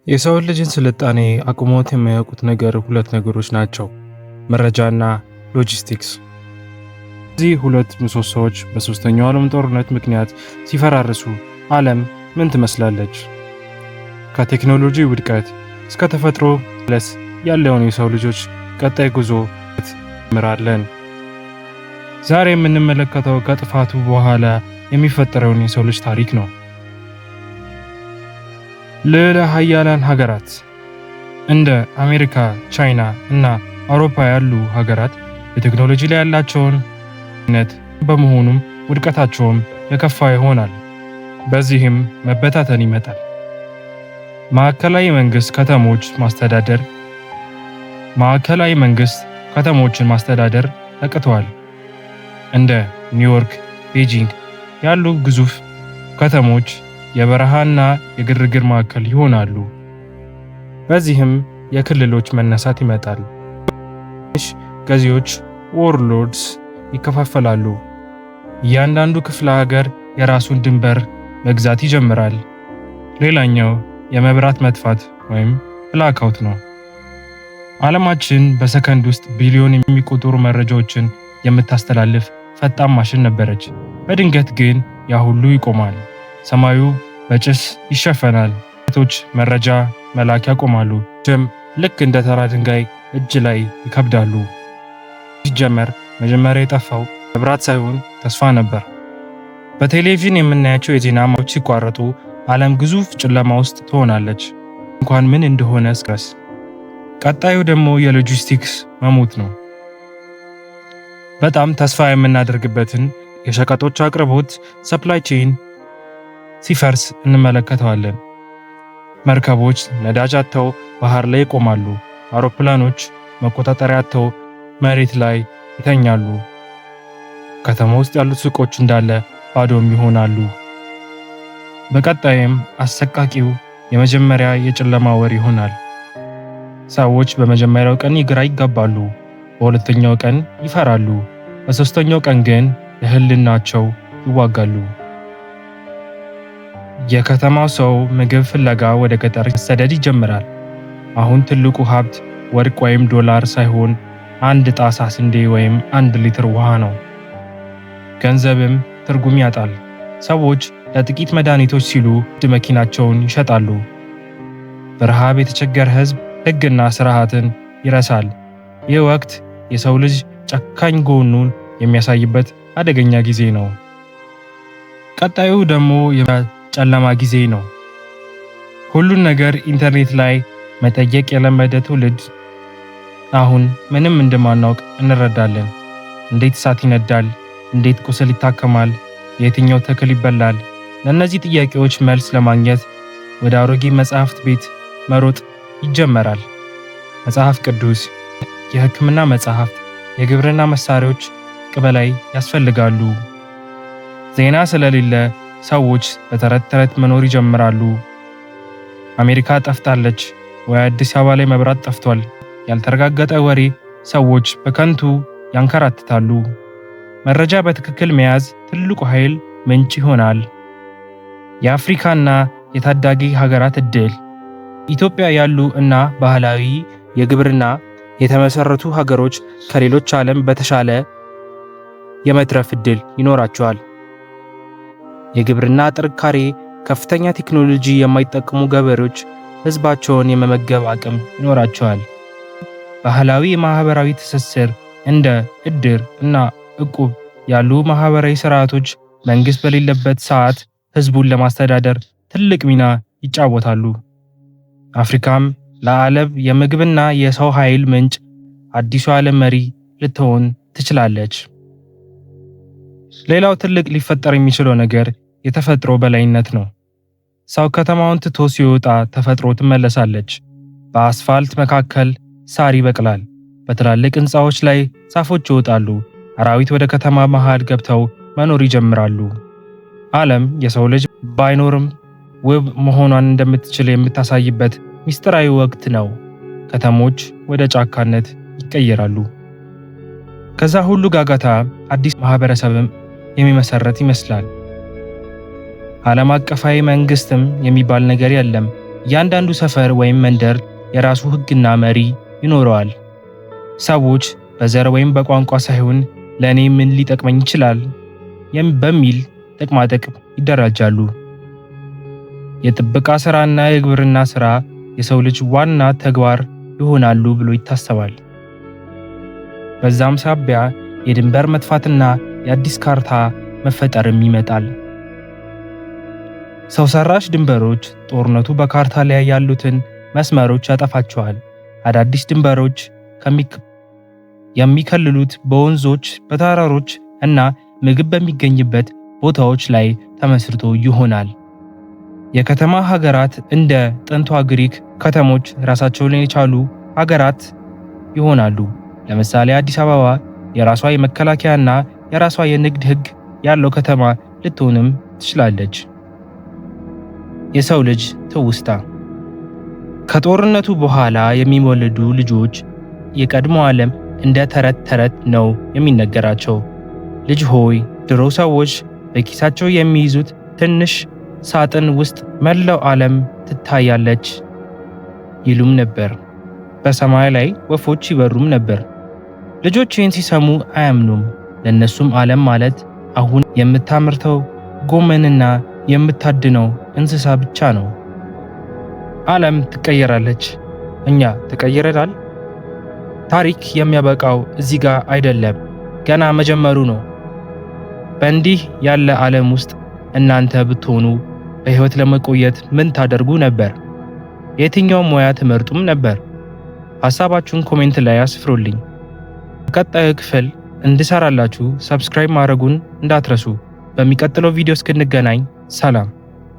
የሰው ልጅን ስልጣኔ አቁሞት የማያውቁት ሁለት ነገሮች ናቸው፣ መረጃና ሎጂስቲክስ። እዚህ ሁለት ምሰሶዎች በሶስተኛው ዓለም ጦርነት ምክንያት ሲፈራርሱ ዓለም ምን ትመስላለች? ከቴክኖሎጂ ውድቀት እስከ ተፈጥሮ መለስ ያለውን የሰው ልጆች ቀጣይ ጉዞ እንመራለን። ዛሬ የምንመለከተው ከጥፋቱ በኋላ የሚፈጠረውን የሰው ልጅ ታሪክ ነው። ልዕለ ኃያላን ሀገራት እንደ አሜሪካ፣ ቻይና እና አውሮፓ ያሉ ሀገራት በቴክኖሎጂ ላይ ያላቸውን ነት በመሆኑም ውድቀታቸውም የከፋ ይሆናል። በዚህም መበታተን ይመጣል። ማዕከላዊ መንግስት ከተሞችን ማስተዳደር ተቅተዋል። እንደ ኒውዮርክ፣ ቤጂንግ ያሉ ግዙፍ ከተሞች የበረሃና የግርግር ማዕከል ይሆናሉ። በዚህም የክልሎች መነሳት ይመጣል። ገዢዎች ዎርሎርድስ ይከፋፈላሉ። እያንዳንዱ ክፍለ ሀገር የራሱን ድንበር መግዛት ይጀምራል። ሌላኛው የመብራት መጥፋት ወይም ብላክአውት ነው። ዓለማችን በሰከንድ ውስጥ ቢሊዮን የሚቆጠሩ መረጃዎችን የምታስተላልፍ ፈጣን ማሽን ነበረች። በድንገት ግን ያ ሁሉ ይቆማል። ሰማዩ በጭስ ይሸፈናል። ቶች መረጃ መላክ ያቆማሉ። ልክ እንደ ተራ ድንጋይ እጅ ላይ ይከብዳሉ። ሲጀመር መጀመሪያ የጠፋው መብራት ሳይሆን ተስፋ ነበር። በቴሌቪዥን የምናያቸው የዜና ማዎች ሲቋረጡ ዓለም ግዙፍ ጨለማ ውስጥ ትሆናለች፣ እንኳን ምን እንደሆነ እስከስ። ቀጣዩ ደግሞ የሎጂስቲክስ መሞት ነው። በጣም ተስፋ የምናደርግበትን የሸቀጦች አቅርቦት ሰፕላይ ቼን ሲፈርስ እንመለከተዋለን። መርከቦች ነዳጅ አጥተው ባህር ላይ ይቆማሉ። አውሮፕላኖች መቆጣጠሪያ አጥተው መሬት ላይ ይተኛሉ። ከተማ ውስጥ ያሉት ሱቆች እንዳለ ባዶም ይሆናሉ። በቀጣይም አሰቃቂው የመጀመሪያ የጨለማ ወር ይሆናል። ሰዎች በመጀመሪያው ቀን ግራ ይጋባሉ፣ በሁለተኛው ቀን ይፈራሉ፣ በሶስተኛው ቀን ግን ለህልናቸው ይዋጋሉ። የከተማው ሰው ምግብ ፍለጋ ወደ ገጠር መሰደድ ይጀምራል። አሁን ትልቁ ሀብት ወርቅ ወይም ዶላር ሳይሆን አንድ ጣሳ ስንዴ ወይም 1 ሊትር ውሃ ነው። ገንዘብም ትርጉም ያጣል። ሰዎች ለጥቂት መድኃኒቶች ሲሉ ውድ መኪናቸውን ይሸጣሉ። በረሃብ የተቸገረ ህዝብ ሕግና ስርዓትን ይረሳል። ይህ ወቅት የሰው ልጅ ጨካኝ ጎኑን የሚያሳይበት አደገኛ ጊዜ ነው። ቀጣዩ ደግሞ ጨለማ ጊዜ ነው። ሁሉን ነገር ኢንተርኔት ላይ መጠየቅ የለመደ ትውልድ አሁን ምንም እንደማናውቅ እንረዳለን። እንዴት እሳት ይነዳል? እንዴት ቁስል ይታከማል? የትኛው ተክል ይበላል? ለእነዚህ ጥያቄዎች መልስ ለማግኘት ወደ አሮጌ መጽሐፍት ቤት መሮጥ ይጀመራል። መጽሐፍ ቅዱስ፣ የሕክምና መጽሐፍት፣ የግብርና መሳሪያዎች በላይ ያስፈልጋሉ። ዜና ስለሌለ ሰዎች በተረት ተረት መኖር ይጀምራሉ። አሜሪካ ጠፍታለች ወይ አዲስ አበባ ላይ መብራት ጠፍቷል። ያልተረጋገጠ ወሬ ሰዎች በከንቱ ያንከራትታሉ። መረጃ በትክክል መያዝ ትልቁ ኃይል ምንጭ ይሆናል። የአፍሪካና የታዳጊ ሀገራት ዕድል ኢትዮጵያ ያሉ እና ባህላዊ የግብርና የተመሰረቱ ሀገሮች ከሌሎች ዓለም በተሻለ የመትረፍ ዕድል ይኖራቸዋል። የግብርና ጥንካሬ፣ ከፍተኛ ቴክኖሎጂ የማይጠቀሙ ገበሬዎች ህዝባቸውን የመመገብ አቅም ይኖራቸዋል። ባህላዊ ማህበራዊ ትስስር እንደ እድር እና እቁብ ያሉ ማህበራዊ ስርዓቶች መንግስት በሌለበት ሰዓት ህዝቡን ለማስተዳደር ትልቅ ሚና ይጫወታሉ። አፍሪካም ለዓለም የምግብና የሰው ኃይል ምንጭ አዲሱ ዓለም መሪ ልትሆን ትችላለች። ሌላው ትልቅ ሊፈጠር የሚችለው ነገር የተፈጥሮ በላይነት ነው። ሰው ከተማውን ትቶ ሲወጣ ተፈጥሮ ትመለሳለች። በአስፋልት መካከል ሳር ይበቅላል። በትላልቅ ህንፃዎች ላይ ዛፎች ይወጣሉ። አራዊት ወደ ከተማ መሃል ገብተው መኖር ይጀምራሉ። ዓለም የሰው ልጅ ባይኖርም ውብ መሆኗን እንደምትችል የምታሳይበት ሚስጥራዊ ወቅት ነው። ከተሞች ወደ ጫካነት ይቀየራሉ። ከዛ ሁሉ ጋጋታ አዲስ ማህበረሰብም የሚመሰረት ይመስላል። ዓለም አቀፋዊ መንግስትም የሚባል ነገር የለም። እያንዳንዱ ሰፈር ወይም መንደር የራሱ ሕግና መሪ ይኖረዋል። ሰዎች በዘር ወይም በቋንቋ ሳይሆን ለእኔ ምን ሊጠቅመኝ ይችላል በሚል ጥቅማጥቅም ይደራጃሉ። የጥበቃ ሥራና የግብርና ሥራ የሰው ልጅ ዋና ተግባር ይሆናሉ ብሎ ይታሰባል። በዛም ሳቢያ የድንበር መጥፋትና የአዲስ ካርታ መፈጠርም ይመጣል። ሰው ሰራሽ ድንበሮች ጦርነቱ በካርታ ላይ ያሉትን መስመሮች ያጠፋቸዋል። አዳዲስ ድንበሮች የሚከልሉት በወንዞች፣ በተራሮች እና ምግብ በሚገኝበት ቦታዎች ላይ ተመስርቶ ይሆናል። የከተማ ሀገራት እንደ ጥንቷ ግሪክ ከተሞች ራሳቸውን የቻሉ ሀገራት ይሆናሉ። ለምሳሌ አዲስ አበባ የራሷ የመከላከያና የራሷ የንግድ ሕግ ያለው ከተማ ልትሆንም ትችላለች። የሰው ልጅ ትውስታ ከጦርነቱ በኋላ የሚወለዱ ልጆች የቀድሞ ዓለም እንደ ተረት ተረት ነው የሚነገራቸው። ልጅ ሆይ ድሮ ሰዎች በኪሳቸው የሚይዙት ትንሽ ሳጥን ውስጥ መላው ዓለም ትታያለች ይሉም ነበር። በሰማይ ላይ ወፎች ይበሩም ነበር። ልጆች ይህን ሲሰሙ አያምኑም። ለእነሱም ዓለም ማለት አሁን የምታመርተው ጎመንና የምታድነው እንስሳ ብቻ ነው። ዓለም ትቀየራለች፣ እኛ ተቀይረናል። ታሪክ የሚያበቃው እዚህ ጋር አይደለም፣ ገና መጀመሩ ነው። በእንዲህ ያለ ዓለም ውስጥ እናንተ ብትሆኑ በሕይወት ለመቆየት ምን ታደርጉ ነበር? የትኛውም ሙያ ትመርጡም ነበር? ሐሳባችሁን ኮሜንት ላይ አስፍሩልኝ። በቀጣዩ ክፍል እንድሰራላችሁ ሰብስክራይብ ማድረጉን እንዳትረሱ። በሚቀጥለው ቪዲዮ እስክንገናኝ ሰላም።